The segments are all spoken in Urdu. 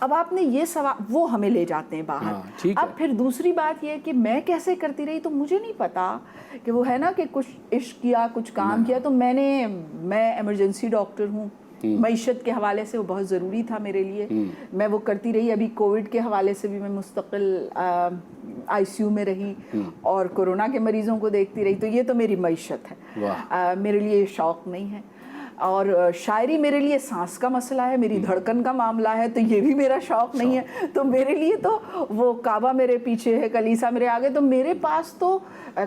اب آپ نے یہ سوال، وہ ہمیں لے جاتے ہیں باہر. اب پھر دوسری بات یہ ہے کہ میں کیسے کرتی رہی، تو مجھے نہیں پتا کہ وہ ہے نا کہ کچھ عشق کیا، کچھ کام کیا. تو میں ایمرجنسی ڈاکٹر ہوں، معیشت کے حوالے سے وہ بہت ضروری تھا میرے لیے، میں وہ کرتی رہی. ابھی کووڈ کے حوالے سے بھی میں مستقل آئی سی یو میں رہی اور کورونا کے مریضوں کو دیکھتی رہی. تو یہ تو میری معیشت ہے، میرے لیے شوق نہیں ہے. اور شاعری میرے لیے سانس کا مسئلہ ہے، میری دھڑکن کا معاملہ ہے، تو یہ بھی میرا شوق نہیں ہے. تو میرے لیے تو وہ کعبہ میرے پیچھے ہے، کلیسا میرے آگے، تو میرے پاس تو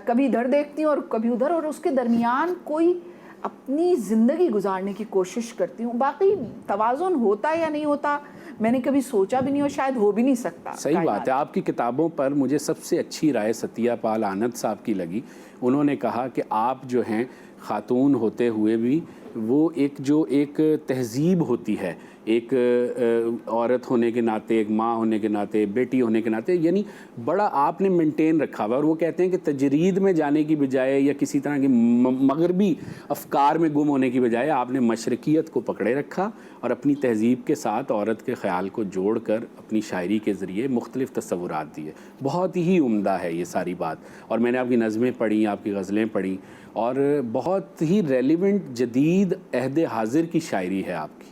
کبھی ادھر دیکھتی ہوں اور کبھی ادھر، اور اس کے درمیان کوئی اپنی زندگی گزارنے کی کوشش کرتی ہوں. باقی توازن ہوتا یا نہیں ہوتا میں نے کبھی سوچا بھی نہیں اور شاید ہو بھی نہیں سکتا. صحیح بات ہے. آپ کی کتابوں پر مجھے سب سے اچھی رائے ستیہ پال آنند صاحب کی لگی. انہوں نے کہا کہ آپ جو ہیں خاتون ہوتے ہوئے بھی وہ ایک تہذیب ہوتی ہے، ایک عورت ہونے کے ناطے، ایک ماں ہونے کے ناطے، بیٹی ہونے کے ناطے، یعنی بڑا آپ نے مینٹین رکھا ہوا. اور وہ کہتے ہیں کہ تجرید میں جانے کی بجائے یا کسی طرح کی مغربی افکار میں گم ہونے کی بجائے آپ نے مشرقیت کو پکڑے رکھا اور اپنی تہذیب کے ساتھ عورت کے خیال کو جوڑ کر اپنی شاعری کے ذریعے مختلف تصورات دیے. بہت ہی عمدہ ہے یہ ساری بات. اور میں نے آپ کی نظمیں پڑھیں، آپ کی غزلیں پڑھیں، اور بہت ہی ریلیونٹ جدید عہد حاضر کی شاعری ہے آپ کی.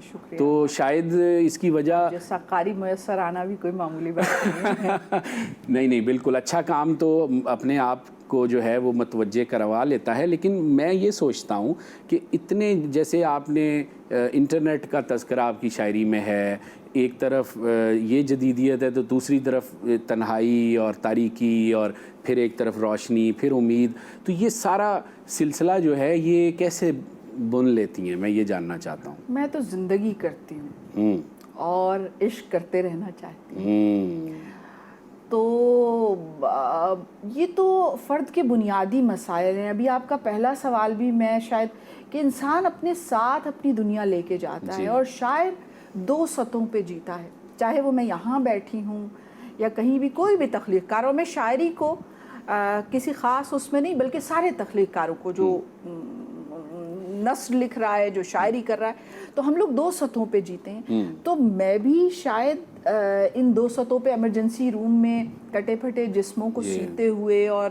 شکریہ. تو شاید اس کی وجہ جیسا قاری میسر آنا بھی کوئی معمولی بات نہیں ہے. نہیں بالکل اچھا کام تو اپنے آپ کو جو ہے وہ متوجہ کروا لیتا ہے. لیکن میں یہ سوچتا ہوں کہ اتنے، جیسے آپ نے انٹرنیٹ کا تذکرہ آپ کی شاعری میں ہے، ایک طرف یہ جدیدیت ہے تو دوسری طرف تنہائی اور تاریکی، اور پھر ایک طرف روشنی، پھر امید. تو یہ سارا سلسلہ جو ہے یہ کیسے بن لیتی ہیں، میں یہ جاننا چاہتا ہوں. میں تو زندگی کرتی ہوں اور عشق کرتے رہنا چاہتی ہوں. تو یہ تو فرد کے بنیادی مسائل ہیں. ابھی آپ کا پہلا سوال بھی میں شاید کہ انسان اپنے ساتھ اپنی دنیا لے کے جاتا ہے، اور شاعر 2 سطحوں پہ جیتا ہے. چاہے وہ میں یہاں بیٹھی ہوں یا کہیں بھی، کوئی بھی تخلیق کاروں میں شاعری کو کسی خاص اس میں نہیں، بلکہ سارے تخلیق کاروں کو جو نثر لکھ رہا ہے، جو شاعری کر رہا ہے، تو ہم لوگ 2 سطحوں پہ جیتے ہیں. تو میں بھی شاید ان 2 سطحوں پہ ایمرجنسی روم میں کٹے پھٹے جسموں کو سیتے ہوئے اور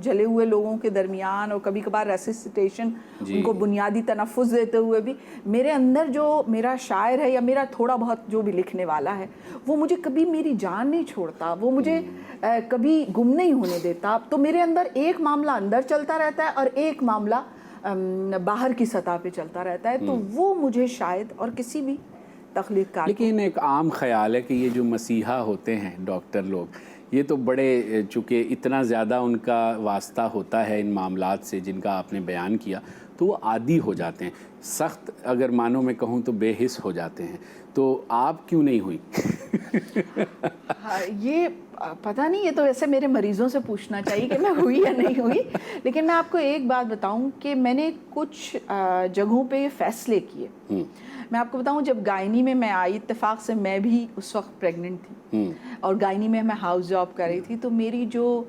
جلے ہوئے لوگوں کے درمیان، اور کبھی کبھار ریسسٹیشن ان کو بنیادی تنفس دیتے ہوئے بھی، میرے اندر جو میرا شاعر ہے یا میرا تھوڑا بہت جو بھی لکھنے والا ہے، وہ مجھے کبھی میری جان نہیں چھوڑتا، وہ مجھے کبھی گم نہیں ہونے دیتا. تو میرے اندر ایک معاملہ اندر چلتا رہتا ہے اور ایک معاملہ باہر کی سطح پہ چلتا رہتا ہے. تو وہ مجھے شاید اور کسی بھی تخلیق کار. لیکن ایک عام خیال ہے کہ یہ جو مسیحا ہوتے ہیں ڈاکٹر لوگ، یہ تو بڑے، چونکہ اتنا زیادہ ان کا واسطہ ہوتا ہے ان معاملات سے جن کا آپ نے بیان کیا، تو وہ عادی ہو جاتے ہیں، سخت اگر معنوں میں کہوں تو بے حس ہو جاتے ہیں. تو آپ کیوں نہیں ہوئی؟ یہ پتہ نہیں، یہ تو ویسے میرے مریضوں سے پوچھنا چاہیے کہ میں ہوئی یا نہیں ہوئی. لیکن میں آپ کو ایک بات بتاؤں کہ میں نے کچھ جگہوں پہ یہ فیصلے کیے. میں آپ کو بتاؤں، جب گائنی میں آئی، اتفاق سے میں بھی اس وقت پریگننٹ تھی، اور گائنی میں ہاؤس جاب کر رہی تھی. تو میری جو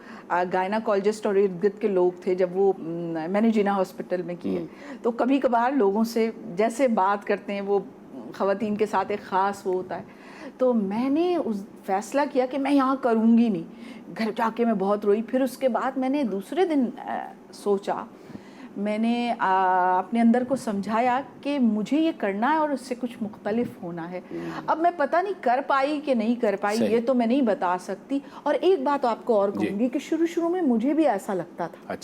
گائناکالوجسٹ اور ارد گرد کے لوگ تھے، جب وہ میں نے جنا ہاسپٹل میں کیے، تو کبھی کبھار لوگوں سے جیسے بات کرتے ہیں وہ خواتین کے ساتھ ایک خاص وہ ہوتا ہے. تو میں نے فیصلہ کیا کہ میں یہاں کروں گی نہیں. گھر جا کے میں بہت روئی. پھر اس کے بعد میں نے دوسرے دن سوچا، میں نے اپنے اندر کو سمجھایا کہ مجھے یہ کرنا ہے اور اس سے کچھ مختلف ہونا ہے. اب میں پتہ نہیں کر پائی کہ نہیں کر پائی، یہ تو میں نہیں بتا سکتی. اور ایک بات آپ کو اور کہوں گی کہ شروع میں مجھے بھی ایسا لگتا تھا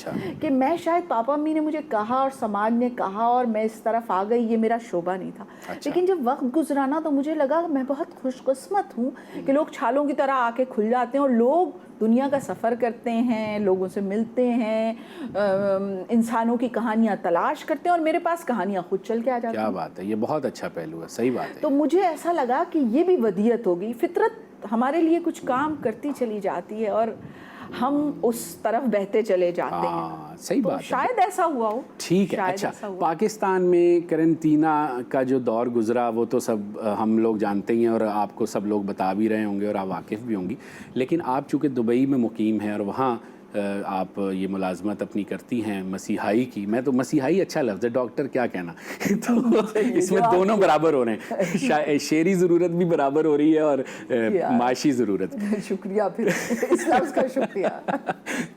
کہ میں شاید پاپا امی نے مجھے کہا اور سماج نے کہا اور میں اس طرف آ گئی، یہ میرا شعبہ نہیں تھا. لیکن جب وقت گزرا نا، تو مجھے لگا میں بہت خوش قسمت ہوں کہ لوگ چھالوں کی طرح آ کے کھل جاتے ہیں، اور لوگ دنیا کا سفر کرتے ہیں، لوگوں سے ملتے ہیں، انسانوں کی کہانیاں تلاش کرتے ہیں، اور میرے پاس کہانیاں خود چل کے آ جاتی ہیں. کیا بات ہے، یہ بہت اچھا پہلو ہے. صحیح بات ہے. تو مجھے ایسا لگا کہ یہ بھی ودیت ہوگی، فطرت ہمارے لیے کچھ کام کرتی چلی جاتی ہے اور ہم اس طرف بہتے چلے جاتے ہیں. صحیح بات ہے. شاید ایسا ہوا ہو. ٹھیک ہے. اچھا، پاکستان میں کرنٹینا کا جو دور گزرا وہ تو سب ہم لوگ جانتے ہی ہیں، اور آپ کو سب لوگ بتا بھی رہے ہوں گے اور آپ واقف بھی ہوں گی. لیکن آپ چونکہ دبئی میں مقیم ہیں اور وہاں آپ یہ ملازمت اپنی کرتی ہیں مسیحائی کی. میں تو مسیحائی اچھا لفظ ہے, ڈاکٹر کیا کہنا, تو اس میں دونوں برابر ہو رہے ہیں, شعری ضرورت بھی برابر ہو رہی ہے اور معاشی ضرورت. شکریہ پھر اس لفظ کا شکریہ.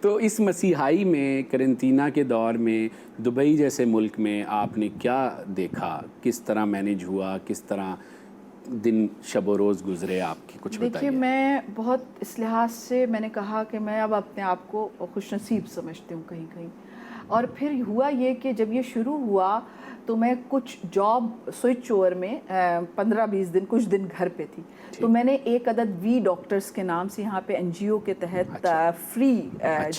تو اس مسیحائی میں کرنٹینا کے دور میں دبئی جیسے ملک میں آپ نے کیا دیکھا, کس طرح مینیج ہوا, کس طرح دن شب و روز گزرے آپ کی, کچھ بتائیے. دیکھیے میں بہت اس لحاظ سے میں نے کہا کہ میں اب اپنے آپ کو خوش نصیب سمجھتی ہوں کہیں کہیں. اور پھر ہوا یہ کہ جب یہ شروع ہوا تو میں کچھ جاب سوئچ اوور میں 15-20 دن کچھ دن گھر پہ تھی, تو میں نے ایک عدد وی ڈاکٹرز کے نام سے یہاں پہ این جی او کے تحت فری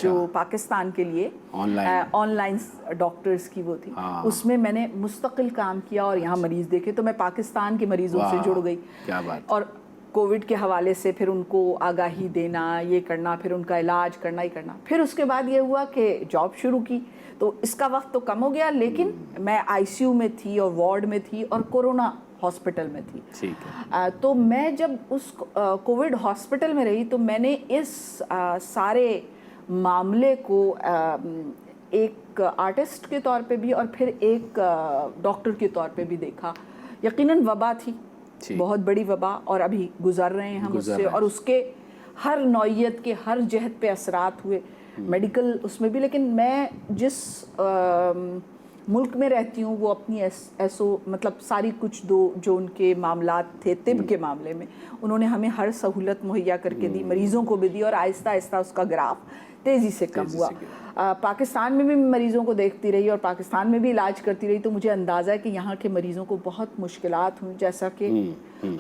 جو پاکستان کے لیے آن لائن ڈاکٹرز کی وہ تھی, اس میں میں نے مستقل کام کیا اور یہاں مریض دیکھے. تو میں پاکستان کے مریضوں سے جڑ گئی, اور کووڈ کے حوالے سے پھر ان کو آگاہی دینا, یہ کرنا, پھر ان کا علاج کرنا ہی کرنا. پھر اس کے بعد یہ ہوا کہ جاب شروع کی تو اس کا وقت تو کم ہو گیا, لیکن میں آئی سی یو میں تھی اور وارڈ میں تھی اور کورونا ہاسپٹل میں تھی. تو میں جب اس کووڈ ہاسپٹل میں رہی تو میں نے اس سارے معاملے کو ایک آرٹسٹ کے طور پہ بھی اور پھر ایک ڈاکٹر کے طور پہ بھی دیکھا. یقیناً وبا تھی, بہت بڑی وبا, اور ابھی گزر رہے ہیں ہم اس سے, اور اس کے ہر نوعیت کے ہر جہت پہ اثرات ہوئے, میڈیکل اس میں بھی. لیکن میں جس ملک میں رہتی ہوں وہ اپنی مطلب ساری کچھ جو ان کے معاملات تھے طب کے معاملے میں, انہوں نے ہمیں ہر سہولت مہیا کر کے دی, مریضوں کو بھی دی, اور آہستہ آہستہ اس کا گراف تیزی سے کم ہوا. پاکستان میں بھی مریضوں کو دیکھتی رہی اور پاکستان میں بھی علاج کرتی رہی, تو مجھے اندازہ ہے کہ یہاں کے مریضوں کو بہت مشکلات ہوئیں, جیسا کہ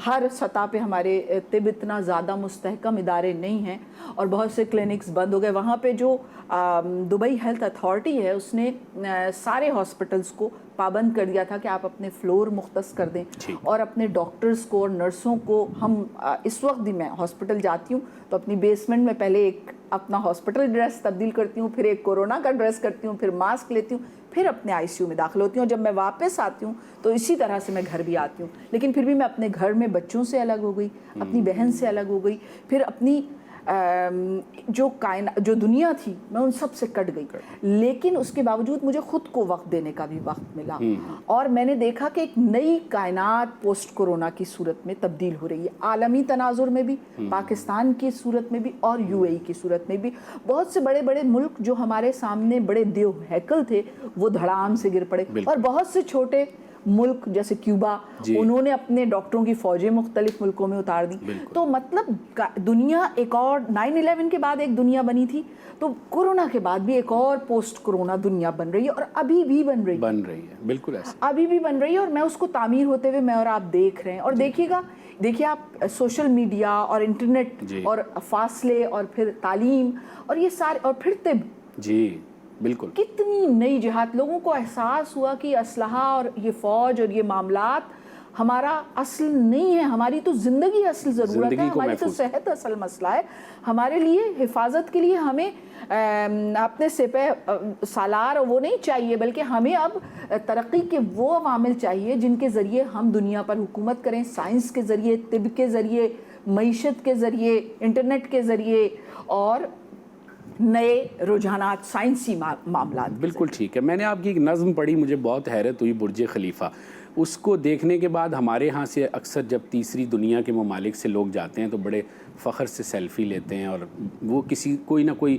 ہر سطح پہ ہمارے طب اتنا زیادہ مستحکم ادارے نہیں ہیں اور بہت سے کلینکس بند ہو گئے. وہاں پہ جو دبئی ہیلتھ اتھارٹی ہے اس نے سارے ہاسپٹلس کو پابند کر دیا تھا کہ آپ اپنے فلور مختص کر دیں, اور اپنے ڈاکٹرز کو اور نرسوں کو. ہم اس وقت بھی میں ہاسپٹل جاتی ہوں تو اپنی بیسمنٹ میں پہلے ایک اپنا ہاسپٹل ڈریس تبدیل کرتی ہوں, پھر ایک کورونا کا ڈریس کرتی ہوں, پھر ماسک لیتی ہوں, پھر اپنے آئی سی یو میں داخل ہوتی ہوں. جب میں واپس آتی ہوں تو اسی طرح سے میں گھر بھی آتی ہوں, لیکن پھر بھی میں اپنے گھر میں بچوں سے الگ ہو گئی, اپنی بہن سے الگ ہو گئی, پھر اپنی جو دنیا تھی میں ان سب سے کٹ گئی. لیکن اس کے باوجود مجھے خود کو وقت دینے کا بھی وقت ملا, اور میں نے دیکھا کہ ایک نئی کائنات پوسٹ کورونا کی صورت میں تبدیل ہو رہی ہے, عالمی تناظر میں بھی, پاکستان کی صورت میں بھی, اور یو اے ای کی صورت میں بھی. بہت سے بڑے بڑے ملک جو ہمارے سامنے بڑے دیو ہیکل تھے وہ دھڑام سے گر پڑے, اور بہت سے چھوٹے ملک جیسے کیوبا انہوں نے اپنے ڈاکٹروں کی فوجیں مختلف ملکوں میں اتار دی. تو مطلب دنیا ایک اور 9/11 کے بعد ایک دنیا بنی تھی, تو کورونا کے بعد بھی ایک اور پوسٹ کورونا دنیا بن رہی ہے, اور ابھی بھی بن رہی ہے, بالکل ایسا ابھی بھی بن رہی ہے, اور میں اس کو تعمیر ہوتے ہوئے میں اور آپ دیکھ رہے ہیں. اور دیکھیے آپ سوشل میڈیا اور انٹرنیٹ اور فاصلے اور پھر تعلیم اور یہ سارے, اور پھر طب, جی بالکل, کتنی نئی جہات. لوگوں کو احساس ہوا کہ اسلحہ اور یہ فوج اور یہ معاملات ہمارا اصل نہیں ہے, ہماری تو زندگی اصل ضرورت ہے, ہماری تو صحت اصل مسئلہ ہے. ہمارے لیے حفاظت کے لیے ہمیں اپنے سپہ سالار وہ نہیں چاہیے, بلکہ ہمیں اب ترقی کے وہ عوامل چاہیے جن کے ذریعے ہم دنیا پر حکومت کریں, سائنس کے ذریعے, طب کے ذریعے, معیشت کے ذریعے, انٹرنیٹ کے ذریعے, اور نئے رجحانات, سائنسی معاملات. بالکل ٹھیک ہے. میں نے آپ کی ایک نظم پڑھی, مجھے بہت حیرت ہوئی, برج خلیفہ. اس کو دیکھنے کے بعد ہمارے ہاں سے اکثر جب تیسری دنیا کے ممالک سے لوگ جاتے ہیں تو بڑے فخر سے سیلفی لیتے ہیں, اور وہ کوئی نہ کوئی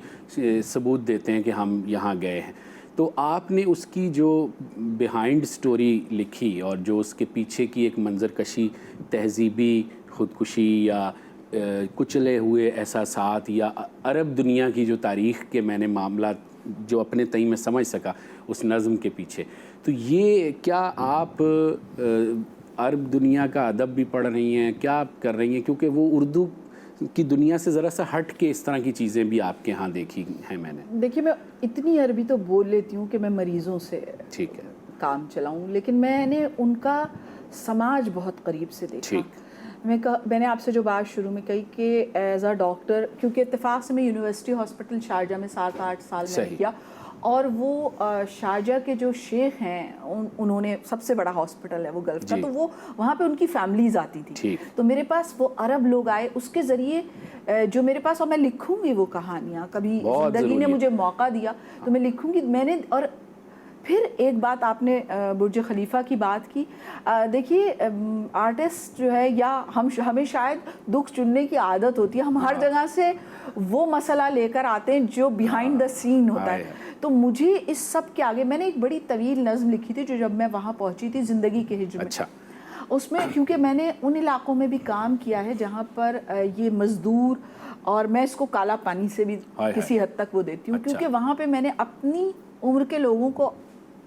ثبوت دیتے ہیں کہ ہم یہاں گئے ہیں. تو آپ نے اس کی جو بیہائنڈ سٹوری لکھی اور جو اس کے پیچھے کی ایک منظر کشی, تہذیبی خودکشی یا کچلے ہوئے احساسات یا عرب دنیا کی جو تاریخ کے میں نے معاملات جو اپنے تئیں میں سمجھ سکا اس نظم کے پیچھے, تو یہ کیا آپ عرب دنیا کا ادب بھی پڑھ رہی ہیں, کیا آپ کر رہی ہیں, کیونکہ وہ اردو کی دنیا سے ذرا سا ہٹ کے اس طرح کی چیزیں بھی آپ کے ہاں دیکھی ہیں میں نے. دیکھیے میں اتنی عربی تو بول لیتی ہوں کہ میں مریضوں سے ٹھیک ہے کام چلاؤں, لیکن میں نے ان کا سماج بہت قریب سے دیکھا. میں نے آپ سے جو بات شروع میں کہی کہ ایز اے ڈاکٹر، کیونکہ اتفاق سے میں یونیورسٹی ہاسپٹل شارجہ میں 7-8 سال میں کیا، اور وہ شارجہ کے جو شیخ ہیں انہوں نے، سب سے بڑا ہاسپٹل ہے وہ گلف کا، تو وہ وہاں پہ ان کی فیملیز آتی تھی، تو میرے پاس وہ عرب لوگ آئے، اس کے ذریعے جو میرے پاس، اور میں لکھوں گی وہ کہانیاں، کبھی زندگی نے مجھے موقع دیا تو میں لکھوں گی. میں نے، اور پھر ایک بات آپ نے برج خلیفہ کی بات کی، دیکھیے آرٹسٹ جو ہے، یا ہمیں شاید دکھ چننے کی عادت ہوتی ہے، ہم ہر جگہ سے وہ مسئلہ لے کر آتے ہیں جو بیہائنڈ دا سین ہوتا ہے. تو مجھے اس سب کے آگے، میں نے ایک بڑی طویل نظم لکھی تھی جو جب میں وہاں پہنچی تھی، زندگی کے ہجر میں. اس میں کیونکہ میں نے ان علاقوں میں بھی کام کیا ہے جہاں پر یہ مزدور، اور میں اس کو کالا پانی سے بھی کسی حد تک وہ دیتی ہوں، کیونکہ وہاں پہ میں نے اپنی عمر کے لوگوں کو،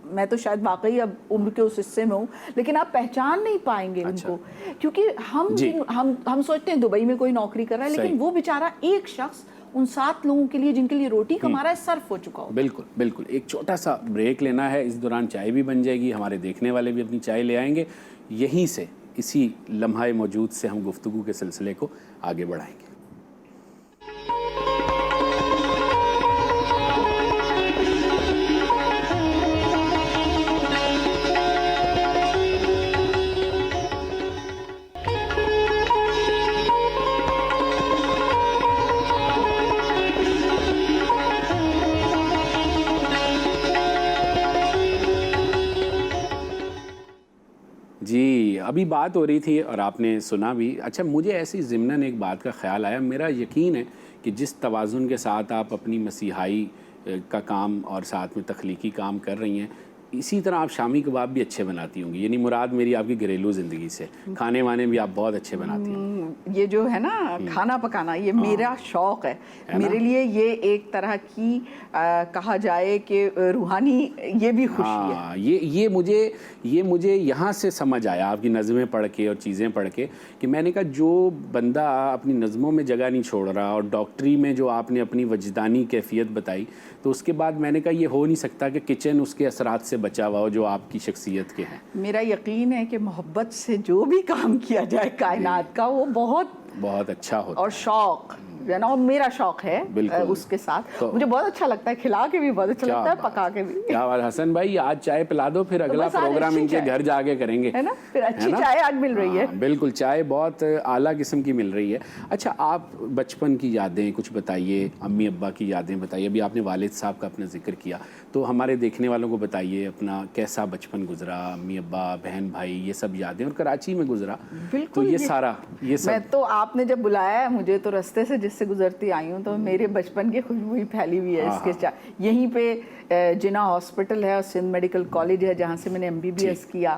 میں تو شاید واقعی اب عمر کے اس حصے میں ہوں، لیکن آپ پہچان نہیں پائیں گے ان کو، کیونکہ ہم سوچتے ہیں دبئی میں کوئی نوکری کر رہا ہے، لیکن وہ بیچارہ ایک شخص ان 7 لوگوں کے لیے جن کے لیے روٹی کما رہا ہے صرف ہو چکا ہو. بالکل بالکل. ایک چھوٹا سا بریک لینا ہے، اس دوران چائے بھی بن جائے گی، ہمارے دیکھنے والے بھی اپنی چائے لے آئیں گے. یہیں سے، اسی لمحہ موجود سے ہم گفتگو کے سلسلے کو آگے بڑھائیں گے. جی، ابھی بات ہو رہی تھی اور آپ نے سنا بھی. اچھا، مجھے ایسی ضمناً ایک بات کا خیال آیا. میرا یقین ہے کہ جس توازن کے ساتھ آپ اپنی مسیحائی کا کام اور ساتھ میں تخلیقی کام کر رہی ہیں، اسی طرح آپ شامی کباب بھی اچھے بناتی ہوں گی. یعنی مراد میری آپ کی گھریلو زندگی سے، کھانے وانے بھی آپ بہت اچھے بناتی ہیں. یہ جو ہے نا کھانا پکانا، یہ میرا شوق ہے. میرے لیے یہ ایک طرح کی کہا جائے کہ روحانی یہ بھی خوشی ہے. یہ مجھے یہاں سے سمجھ آیا آپ کی نظمیں پڑھ کے اور چیزیں پڑھ کے، کہ میں نے کہا جو بندہ اپنی نظموں میں جگہ نہیں چھوڑ رہا، اور ڈاکٹری میں جو آپ نے اپنی وجدانی کیفیت بتائی، تو اس کے بعد میں نے کہا یہ ہو نہیں سکتا کہ کچن اس کے اثرات سے بچا ہوا ہو جو آپ کی شخصیت کے ہیں. میرا یقین ہے کہ محبت سے جو بھی کام کیا جائے کائنات کا، وہ بہت اچھا ہوتا ہے. اور شوق جو ہے نا، میرا شوق ہے اس کے ساتھ. مجھے بہت اچھا لگتا ہے، کھلا کے بھی بہت اچھا لگتا ہے، پکا کے بھی. کیا بات. حسن بھائی آج چائے پلا دو، پھر اگلا پروگرام ان کے گھر جا کے کریں گے، ہے نا. پھر اچھی چائے آج مل رہی ہے. بالکل، چائے بہت اعلیٰ قسم کی مل رہی ہے. اچھا، آپ بچپن کی یادیں کچھ بتائیے، امی ابا کی یادیں بتائیے. ابھی آپ نے والد صاحب کا اپنا ذکر کیا، تو ہمارے دیکھنے والوں کو بتائیے اپنا کیسا بچپن گزرا، امی ابا بہن بھائی یہ سب یادیں، اور کراچی میں گزرا. بالکل. یہ سارا میں تو، آپ نے جب بلایا ہے مجھے، تو رستے سے جس سے گزرتی آئی ہوں تو میرے بچپن کی خوشبو ہی پھیلی ہوئی ہے اس کے. یہیں پہ جنا ہاسپٹل ہے اور سندھ میڈیکل کالج ہے جہاں سے میں نے MBBS کیا،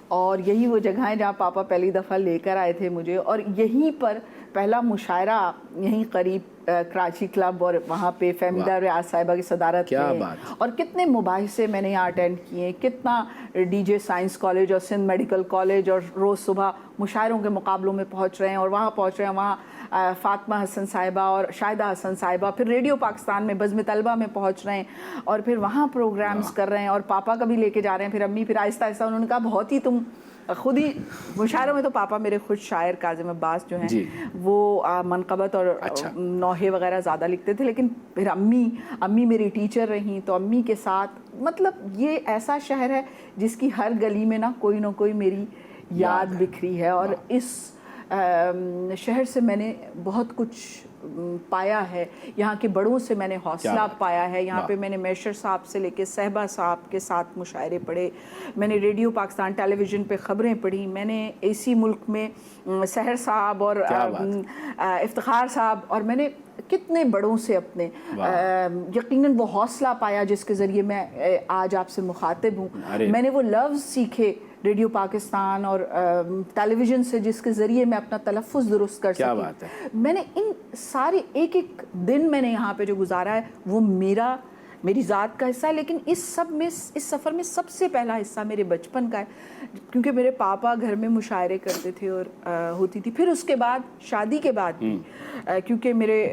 اور یہی وہ جگہ ہے جہاں پاپا پہلی دفعہ لے کر آئے تھے مجھے. اور یہیں پر پہلا مشاعرہ یہیں قریب کراچی کلب، اور وہاں پہ فہمیدہ ریاض صاحبہ کی صدارت میں، اور کتنے مباحثے میں نے یہاں اٹینڈ کیے. کتنا DJ سائنس کالج اور سندھ میڈیکل کالج، اور روز صبح مشاعروں کے مقابلوں میں پہنچ رہے ہیں، اور وہاں پہنچ رہے ہیں، وہاں فاطمہ حسن صاحبہ اور شاہدہ حسن صاحبہ. پھر ریڈیو پاکستان میں بزم طلبہ میں پہنچ رہے ہیں، اور پھر وہاں پروگرامز کر رہے ہیں، اور پاپا کا بھی لے کے جا رہے ہیں. پھر امی، پھر آہستہ آہستہ انہوں نے کہا بہت ہی تم خود ہی مشاعروں میں. تو پاپا میرے خود شاعر کاظم عباس جو ہیں وہ منقبت اور نوحے وغیرہ زیادہ لکھتے تھے. لیکن پھر امی میری ٹیچر رہیں، تو امی کے ساتھ، مطلب یہ ایسا شہر ہے جس کی ہر گلی میں نا کوئی میری یاد بکھری ہے. اور اس شہر سے میں نے بہت کچھ پایا ہے. یہاں کے بڑوں سے میں نے حوصلہ پایا ہے. یہاں پہ میں نے میشر صاحب سے لے کے صحبہ صاحب کے ساتھ مشاعرے پڑھے. میں نے ریڈیو پاکستان ٹیلی ویژن پہ خبریں پڑھی. میں نے AC ملک میں سحر صاحب اور افتخار صاحب، اور میں نے کتنے بڑوں سے اپنے یقیناً وہ حوصلہ پایا جس کے ذریعے میں آج آپ سے مخاطب ہوں. میں نے وہ لفظ سیکھے ریڈیو پاکستان اور ٹیلی ویژن سے جس کے ذریعے میں اپنا تلفظ درست کر سکوں. میں نے ان سارے ایک دن میں نے یہاں پہ جو گزارا ہے وہ میرا میری ذات کا حصہ ہے، لیکن اس سفر میں سب سے پہلا حصہ میرے بچپن کا ہے، کیونکہ میرے پاپا گھر میں مشاعرے کرتے تھے اور ہوتی تھی. پھر اس کے بعد شادی کے بعد بھی کیونکہ میرے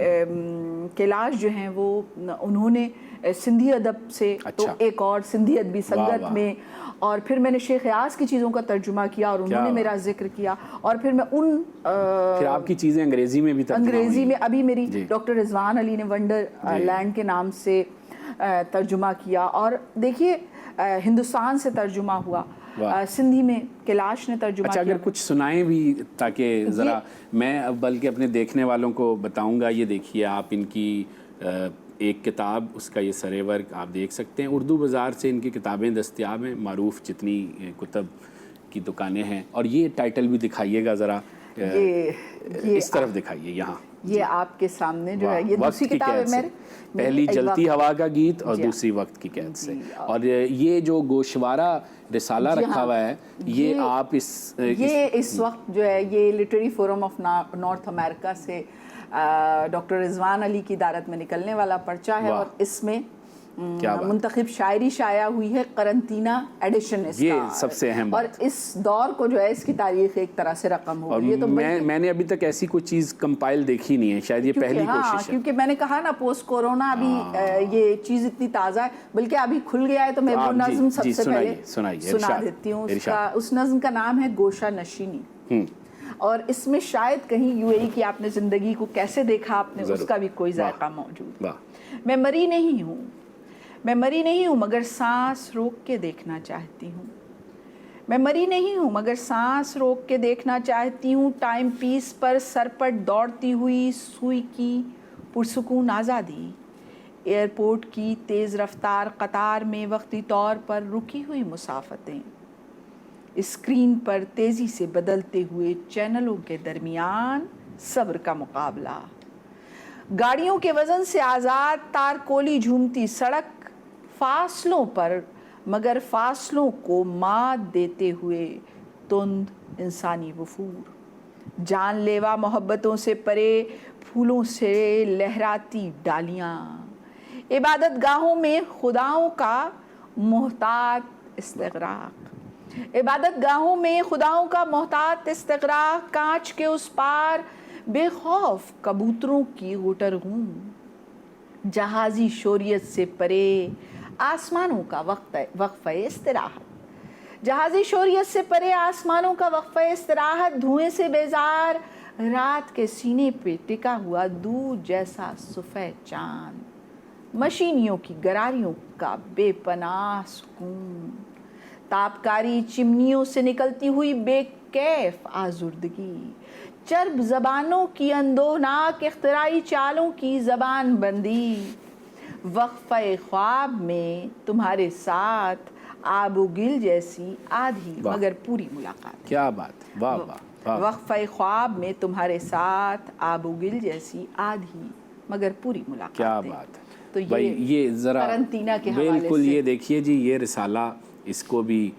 کیلاش جو ہیں وہ انہوں نے سندھی ادب سے تو ایک اور سندھی ادبی سنگت میں، اور پھر میں نے شیخ ایاز کی چیزوں کا ترجمہ کیا اور انہوں نے میرا ذکر کیا، اور پھر میں ان پھر آپ کی چیزیں انگریزی میں بھی انگریزی میں ابھی میری ڈاکٹر رضوان علی نے ونڈر لینڈ کے نام سے ترجمہ کیا، اور دیکھیے ہندوستان سے ترجمہ ہوا، سندھی میں کیلاش نے ترجمہ کیا. اگر کچھ سنائیں بھی تاکہ ذرا میں بلکہ اپنے دیکھنے والوں کو بتاؤں گا. یہ دیکھیے آپ ان کی ایک کتاب، اس کا یہ سرے ورق آپ دیکھ سکتے ہیں. اردو بازار سے ان کی کتابیں دستیاب ہیں، معروف جتنی کتب کی دکانیں ہیں. اور یہ ٹائٹل بھی دکھائیے گا ذرا، اس طرف دکھائیے. یہاں یہ آپ کے سامنے جو ہے یہ دوسری کتاب ہے میرے، پہلی جلتی ہوا کا گیت اور دوسری وقت کی قید سے. اور یہ جو گوشوارہ رسالہ رکھا ہوا ہے، یہ آپ اس وقت جو ہے یہ لٹریری فورم آف نارتھ امریکہ سے ڈاکٹر رضوان علی کی دارت میں نکلنے والا پرچہ ہے، اور اس میں منتخب شاعری شائع ہوئی ہے، قرنطینہ ایڈیشن اس کا، یہ سب سے اہم اور اس دور کو جو ہے اس کی تاریخ ایک طرح سے رقم ہو گئی ہے. تو میں نے ابھی تک ایسی کوئی چیز کمپائل دیکھی نہیں ہے، شاید یہ پہلی کوشش ہے. کیونکہ میں نے کہا نا پوسٹ کورونا ابھی یہ چیز اتنی تازہ ہے، بلکہ ابھی کھل گیا ہے، تو میں وہ نظم سب سے پہلے سنا دیتی ہوں. اس نظم کا نام ہے گوشہ نشینی، اور اس میں شاید کہیں یو اے ای کی آپ نے زندگی کو کیسے دیکھا آپ نے اس کا بھی کوئی ذائقہ موجود. میں مری نہیں ہوں، میں مری نہیں ہوں مگر سانس روک کے دیکھنا چاہتی ہوں. میں مری نہیں ہوں مگر سانس روک کے دیکھنا چاہتی ہوں. ٹائم پیس پر سرپٹ دوڑتی ہوئی سوئی کی پرسکون آزادی، ایئرپورٹ کی تیز رفتار قطار میں وقتی طور پر رکی ہوئی مسافتیں، اسکرین پر تیزی سے بدلتے ہوئے چینلوں کے درمیان صبر کا مقابلہ، گاڑیوں کے وزن سے آزاد تارکولی جھومتی سڑک، فاصلوں پر مگر فاصلوں کو مات دیتے ہوئے تند انسانی وفور، جان لیوا محبتوں سے پرے پھولوں سے لہراتی ڈالیاں، عبادت گاہوں میں خداؤں کا محتاط استغراق، عبادت گاہوں میں خداؤں کا محتاط استغراق، کانچ کے اس پار بے خوف کبوتروں کی غٹرغوں، جہازی شوریت سے پرے آسمانوں کا وقفہ استراحت، جہازی شوریت سے پرے آسمانوں کا وقفہ استراحت، دھوئیں سے بیزار رات کے سینے پہ ٹکا ہوا دودھ جیسا سفید چاند، مشینیوں کی گراریوں کا بے پناہ سکون، تابکاری چمنیوں سے نکلتی ہوئی بے کیف آزردگی، چرب زبانوں کی اندوہناک اختراعی چالوں کی زبان بندی، وقفہ خواب میں تمہارے ساتھ آب و گل جیسی آدھی مگر پوری ملاقات. کیا بات، واہ واہ. وقفہ خواب میں تمہارے ساتھ آب و گل جیسی آدھی مگر پوری ملاقات. کیا بات ہے. تو یہ ذرا قرنطینہ کے حوالے سے بالکل یہ دیکھیے جی، یہ رسالہ اس کو بھی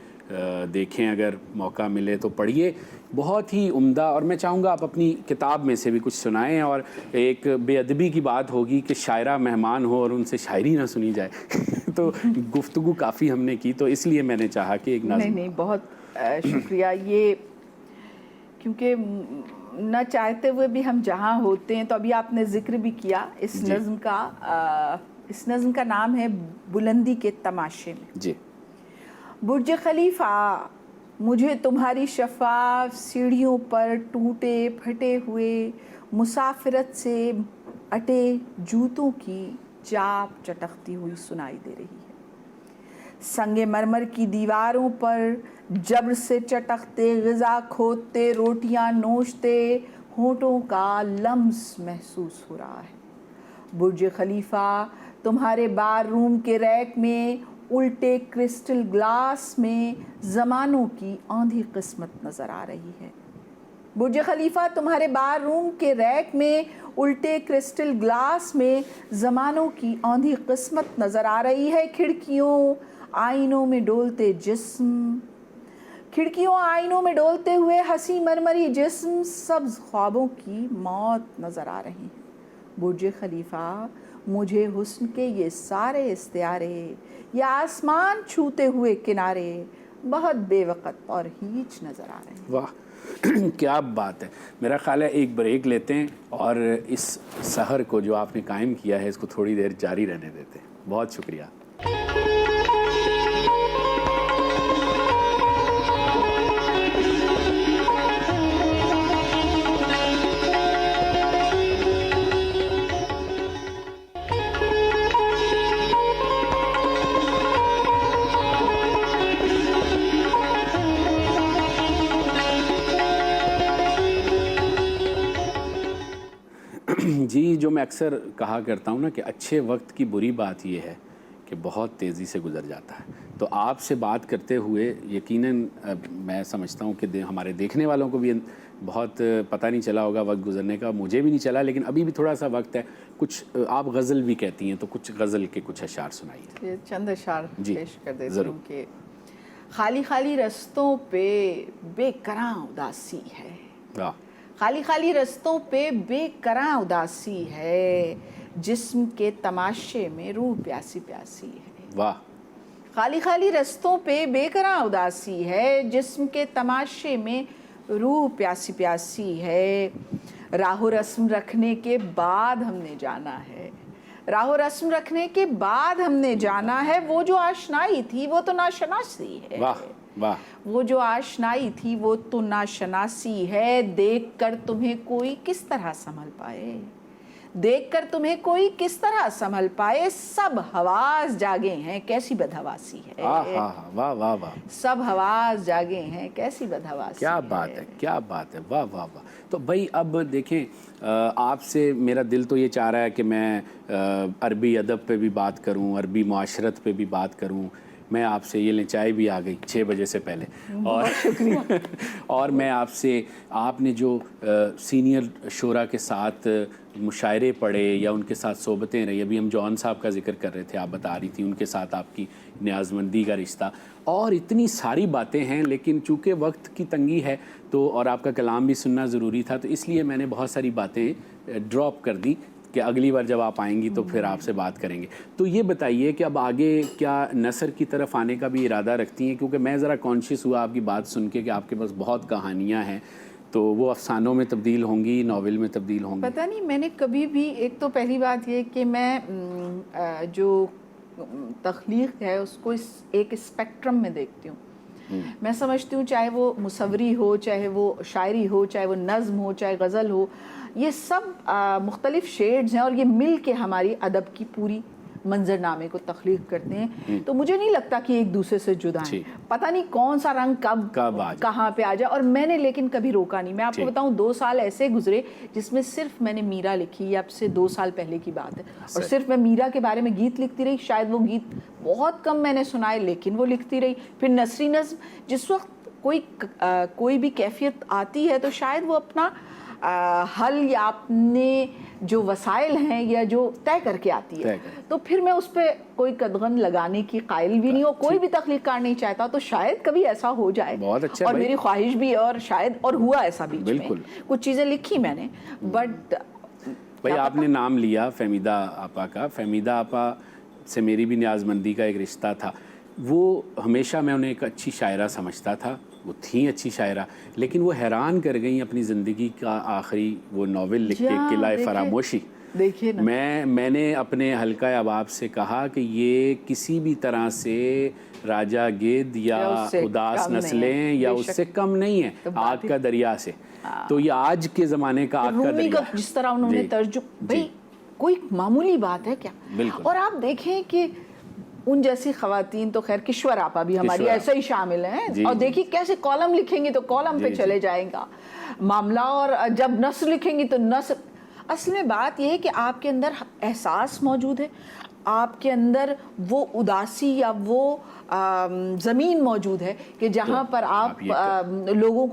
دیکھیں، اگر موقع ملے تو پڑھیے، بہت ہی عمدہ. اور میں چاہوں گا آپ اپنی کتاب میں سے بھی کچھ سنائیں. اور ایک بے ادبی کی بات ہوگی کہ شاعرہ مہمان ہو اور ان سے شاعری نہ سنی جائے تو گفتگو کافی ہم نے کی، تو اس لیے میں نے چاہا کہ ایک نظم. نہیں بہت شکریہ. یہ کیونکہ نہ چاہتے ہوئے بھی ہم جہاں ہوتے ہیں، تو ابھی آپ نے ذکر بھی کیا اس نظم کا. اس نظم کا نام ہے بلندی کے تماشے میں. جی. برج خلیفہ، مجھے تمہاری شفاف سیڑھیوں پر ٹوٹے پھٹے ہوئے مسافرت سے اٹے جوتوں کی چاپ چٹکتی ہوئی سنائی دے رہی ہے. سنگ مرمر کی دیواروں پر جبر سے چٹکتے غذا کھودتے روٹیاں نوچتے ہونٹوں کا لمس محسوس ہو رہا ہے. برج خلیفہ، تمہارے بار روم کے ریک میں الٹے کرسٹل گلاس میں زمانوں کی آندھی قسمت نظر آ رہی ہے. برج خلیفہ، تمہارے بار روم کے ریک میں الٹے کرسٹل گلاس میں زمانوں کی آندھی قسمت نظر آ رہی ہے. کھڑکیوں آئینوں میں ڈولتے جسم، کھڑکیوں آئینوں میں ڈولتے ہوئے ہنسی مرمری جسم، سبز خوابوں کی موت نظر آ رہی ہے. برج خلیفہ، مجھے حسن کے یہ سارے استعارے، یہ آسمان چھوتے ہوئے کنارے بہت بے وقت اور ہیچ نظر آ رہے ہیں۔ واہ کیا بات ہے۔ میرا خیال ہے ایک بریک لیتے ہیں اور اس سحر کو جو آپ نے قائم کیا ہے اس کو تھوڑی دیر جاری رہنے دیتے ہیں۔ بہت شکریہ۔ جی جو میں اکثر کہا کرتا ہوں نا کہ اچھے وقت کی بری بات یہ ہے کہ بہت تیزی سے گزر جاتا ہے۔ تو آپ سے بات کرتے ہوئے یقیناً میں سمجھتا ہوں کہ ہمارے دیکھنے والوں کو بھی بہت پتہ نہیں چلا ہوگا وقت گزرنے کا، مجھے بھی نہیں چلا، لیکن ابھی بھی تھوڑا سا وقت ہے۔ کچھ آپ غزل بھی کہتی ہیں تو کچھ غزل کے کچھ اشعار سنائیے۔ چند اشعار پیش کر دیتی ہوں کہ خالی خالی رستوں پہ بے کراں اداسی ہے، خالی خالی رستوں پہ بے کراں اداسی ہے، جسم کے تماشے میں روح پیاسی پیاسی ہے۔ واہ۔ خالی خالی رستوں پہ بے کراں اداسی ہے، جسم کے تماشے میں روح پیاسی پیاسی ہے، راہ و رسم رکھنے کے بعد ہم نے جانا ہے، راہ و رسم رکھنے کے بعد ہم نے جانا ہے، وہ جو آشنائی تھی وہ تو ناشناسی ہے۔ واہ واہ۔ وہ جو آشنائی تھی وہ تو ناشناسی ہے، دیکھ کر تمہیں کوئی کس طرح سنبھل پائے، دیکھ کر تمہیں کوئی کس طرح سنبھل پائے، سب حواس جاگے ہیں کیسی بدحواسی ہے۔ واہ واہ واہ۔ سب حواس جاگے ہیں کیسی بدحواسی۔ کیا بات ہے، کیا بات ہے، واہ واہ واہ۔ تو بھائی اب دیکھیں آپ سے میرا دل تو یہ چاہ رہا ہے کہ میں عربی ادب پہ بھی بات کروں، عربی معاشرت پہ بھی بات کروں۔ میں آپ سے یہ لیں چائے بھی آ گئی 6 بجے سے پہلے، اور شکریہ۔ اور میں آپ سے، آپ نے جو سینئر شعراء کے ساتھ مشاعرے پڑھے یا ان کے ساتھ صحبتیں رہی، ابھی ہم جون صاحب کا ذکر کر رہے تھے، آپ بتا رہی تھی ان کے ساتھ آپ کی نیازمندی کا رشتہ، اور اتنی ساری باتیں ہیں، لیکن چونکہ وقت کی تنگی ہے تو اور آپ کا کلام بھی سننا ضروری تھا، تو اس لیے میں نے بہت ساری باتیں ڈراپ کر دی کہ اگلی بار جب آپ آئیں گی تو پھر آپ سے بات کریں گے۔ تو یہ بتائیے کہ اب آگے کیا نثر کی طرف آنے کا بھی ارادہ رکھتی ہیں؟ کیونکہ میں ذرا کانشیس ہوا آپ کی بات سن کے کہ آپ کے پاس بہت کہانیاں ہیں، تو وہ افسانوں میں تبدیل ہوں گی، ناول میں تبدیل ہوں گی؟ پتہ نہیں، میں نے کبھی بھی، ایک تو پہلی بات یہ کہ میں جو تخلیق ہے اس کو ایک اسپیکٹرم میں دیکھتی ہوں۔ میں سمجھتی ہوں چاہے وہ مصوری ہو، چاہے وہ شاعری ہو، چاہے وہ نظم ہو، چاہے غزل ہو، یہ سب مختلف شیڈز ہیں اور یہ مل کے ہماری ادب کی پوری منظر نامے کو تخلیق کرتے ہیں۔ تو مجھے نہیں لگتا کہ ایک دوسرے سے جدا ہیں، پتہ نہیں کون سا رنگ کب کہاں پہ آ جائے، اور میں نے لیکن کبھی روکا نہیں۔ میں آپ کو بتاؤں 2 سال ایسے گزرے جس میں صرف میں نے میرا لکھی، یہ اب سے 2 سال پہلے کی بات ہے، اور صرف میں میرا کے بارے میں گیت لکھتی رہی۔ شاید وہ گیت بہت کم میں نے سنائے لیکن وہ لکھتی رہی۔ پھر نثری نظم، جس وقت کوئی بھی کیفیت آتی ہے تو شاید وہ اپنا حل یا اپنے جو وسائل ہیں یا جو طے کر کے آتی ہے، تو پھر میں اس پہ کوئی قدغن لگانے کی قائل بھی نہیں ہوں۔ کوئی بھی تخلیق کار نہیں چاہتا، تو شاید کبھی ایسا ہو جائے، اور میری خواہش بھی، اور شاید اور ہوا ایسا بھی، کچھ چیزیں لکھی میں نے، بٹ بھائی آپ نے نام لیا فہمیدہ آپا کا، فہمیدہ آپا سے میری بھی نیازمندی کا ایک رشتہ تھا۔ وہ ہمیشہ میں انہیں ایک اچھی شاعرہ سمجھتا تھا، وہ تھیں اچھی شاعرہ، لیکن وہ حیران کر گئیں اپنی زندگی کا آخری وہ ناول لکھ کے، قلعہ فراموشی۔ میں نے اپنے حلقہ احباب سے کہا کہ یہ کسی بھی طرح سے راجہ گید یا اداس نسلیں یا اس سے کم نہیں ہے، آگ کا دریا سے۔ تو یہ آج کے زمانے کا آگ کا دریا، جس طرح انہوں نے ترجمہ، بھئی کوئی معمولی بات ہے کیا؟ اور آپ دیکھیں کہ ان جیسی خواتین تو خیر کشور آپا بھی ہماری ایسے ہی شامل ہیں، اور دیکھیے کیسے کالم لکھیں گی تو کالم پہ چلے جائیں گا معاملہ، اور جب نثر لکھیں گی تو نثر۔ اصل میں بات یہ ہے کہ آپ کے اندر احساس موجود ہے، آپ کے اندر وہ اداسی یا وہ زمین موجود ہے کہ جہاں پر آپ لوگوں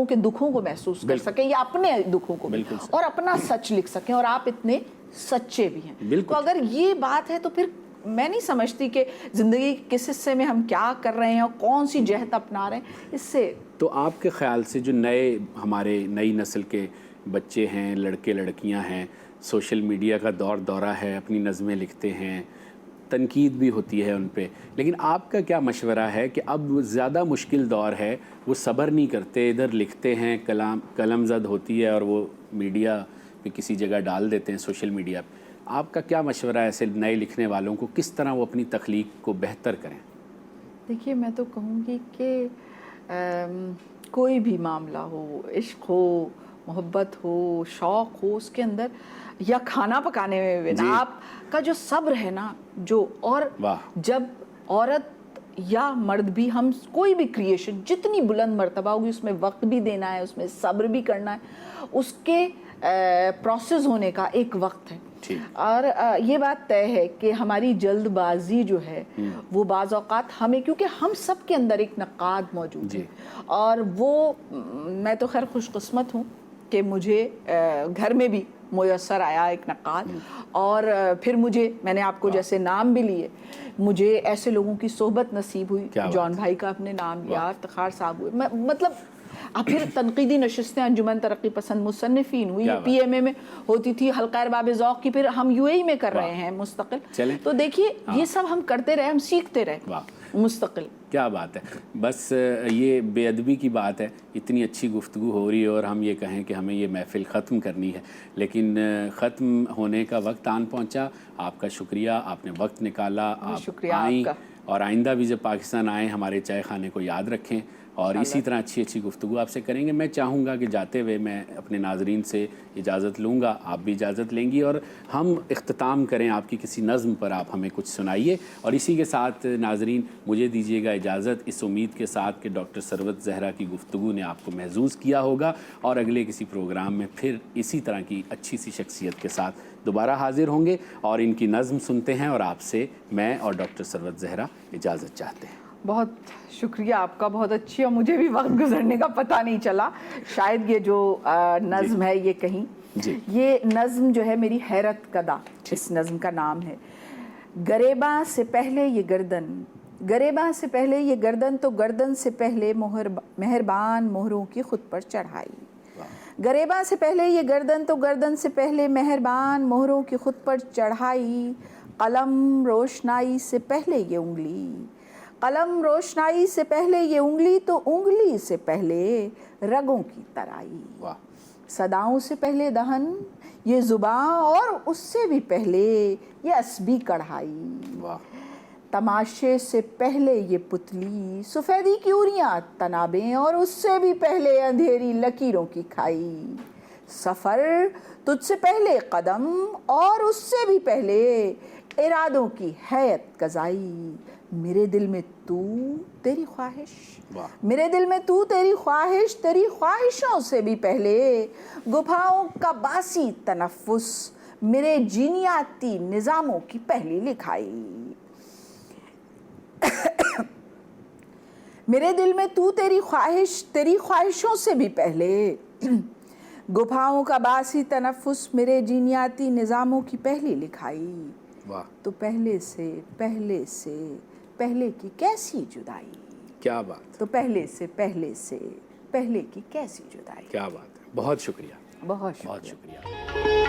کے دکھوں کو محسوس کر سکیں یا اپنے دکھوں کو بھی، اور اپنا سچ لکھ سکیں، اور آپ اتنے سچے بھی ہیں۔ تو اگر یہ بات ہے تو پھر میں نہیں سمجھتی کہ زندگی کس حصے میں ہم کیا کر رہے ہیں اور کون سی جہت اپنا رہے ہیں اس سے۔ تو آپ کے خیال سے جو ہماری نئی نسل کے بچے ہیں، لڑکے لڑکیاں ہیں، سوشل میڈیا کا دور دورہ ہے، اپنی نظمیں لکھتے ہیں، تنقید بھی ہوتی ہے ان پہ، لیکن آپ کا کیا مشورہ ہے کہ اب زیادہ مشکل دور ہے، وہ صبر نہیں کرتے، ادھر لکھتے ہیں، قلم زد ہوتی ہے اور وہ میڈیا پہ کسی جگہ ڈال دیتے ہیں، سوشل میڈیا پہ، آپ کا کیا مشورہ ہے ایسے نئے لکھنے والوں کو، کس طرح وہ اپنی تخلیق کو بہتر کریں؟ دیکھیے میں تو کہوں گی کہ کوئی بھی معاملہ ہو، عشق ہو، محبت ہو، شوق ہو، اس کے اندر یا کھانا پکانے میں بھی نا آپ کا جو صبر ہے نا، جو اور جب عورت یا مرد بھی، ہم کوئی بھی کریشن جتنی بلند مرتبہ ہوگی اس میں وقت بھی دینا ہے، اس میں صبر بھی کرنا ہے، اس کے پروسیس ہونے کا ایک وقت ہے. اور یہ بات طے ہے کہ ہماری جلد بازی جو ہے وہ بعض اوقات ہمیں، کیونکہ ہم سب کے اندر ایک نقاد موجود ہے، اور وہ میں تو خیر خوش قسمت ہوں کہ مجھے گھر میں بھی میسر آیا ایک نقاد، اور پھر میں نے آپ کو جیسے نام بھی لیے، مجھے ایسے لوگوں کی صحبت نصیب ہوئی. جان بھائی کا آپ نے نام لیا، افتخار صاحب ہوئے، مطلب پھر تنقیدی نشستیں انجمن ترقی پسند مصنفین ہوئی، پی ایم اے میں ہوتی تھی، حلقہ ارباب ذوق کی، پھر ہم یو اے ای میں کر رہے ہیں مستقل. تو دیکھیے یہ سب ہم کرتے رہے، ہم سیکھتے رہے مستقل. کیا بات ہے. بس یہ بے ادبی کی بات ہے، اتنی اچھی گفتگو ہو رہی ہے اور ہم یہ کہیں کہ ہمیں یہ محفل ختم کرنی ہے، لیکن ختم ہونے کا وقت آن پہنچا. آپ کا شکریہ، آپ نے وقت نکالا، آپ آئیں، اور آئندہ بھی جب پاکستان آئیں ہمارے چائے خانے کو یاد رکھیں، اور اسی طرح اچھی اچھی گفتگو آپ سے کریں گے. میں چاہوں گا کہ جاتے ہوئے میں اپنے ناظرین سے اجازت لوں گا، آپ بھی اجازت لیں گی، اور ہم اختتام کریں آپ کی کسی نظم پر، آپ ہمیں کچھ سنائیے. اور اسی کے ساتھ ناظرین مجھے دیجیے گا اجازت، اس امید کے ساتھ کہ ڈاکٹر ثروت زہرا کی گفتگو نے آپ کو محظوظ کیا ہوگا، اور اگلے کسی پروگرام میں پھر اسی طرح کی اچھی سی شخصیت کے ساتھ دوبارہ حاضر ہوں گے، اور ان کی نظم سنتے ہیں، اور آپ سے میں اور ڈاکٹر ثروت زہرا اجازت چاہتے ہیں. بہت شکریہ آپ کا، بہت اچھی، اور مجھے بھی وقت گزرنے کا پتہ نہیں چلا. شاید یہ جو نظم ہے یہ کہیں، یہ نظم جو ہے میری حیرت کدا، اس نظم کا نام ہے. گریباں سے پہلے یہ گردن، گریباں سے پہلے یہ گردن، تو گردن سے پہلے مہربان مہروں کی خود پر چڑھائی. گریباں سے پہلے یہ گردن، تو گردن سے پہلے مہربان مہروں کی خود پر چڑھائی. قلم روشنائی سے پہلے یہ انگلی، قلم روشنائی سے پہلے یہ انگلی، تو انگلی سے پہلے رگوں کی ترائی. صداؤں سے پہلے دہن یہ زباں، اور اس سے بھی پہلے یہ اسبی کڑھائی. تماشے سے پہلے یہ پتلی، سفیدی کی اریاں تنابیں، اور اس سے بھی پہلے اندھیری لکیروں کی کھائی. سفر تجھ سے پہلے قدم، اور اس سے بھی پہلے ارادوں کی ہیئت قضائی. میرے دل میں تو تیری خواہش، میرے دل میں تو تیری خواہش، تیری خواہشوں سے بھی پہلے گپھاؤں کا باسی تنفس، میرے جینیاتی نظاموں کی پہلی لکھائی. میرے دل میں تو تیری خواہش، تیری خواہشوں سے بھی پہلے گپھاؤں کا باسی تنفس، میرے جینیاتی نظاموں کی پہلی لکھائی. تو پہلے سے پہلے کی کیسی جدائی. کیا بات. تو پہلے سے پہلے کی کیسی جدائی. کیا بات ہے. بہت شکریہ. بہت شکریہ.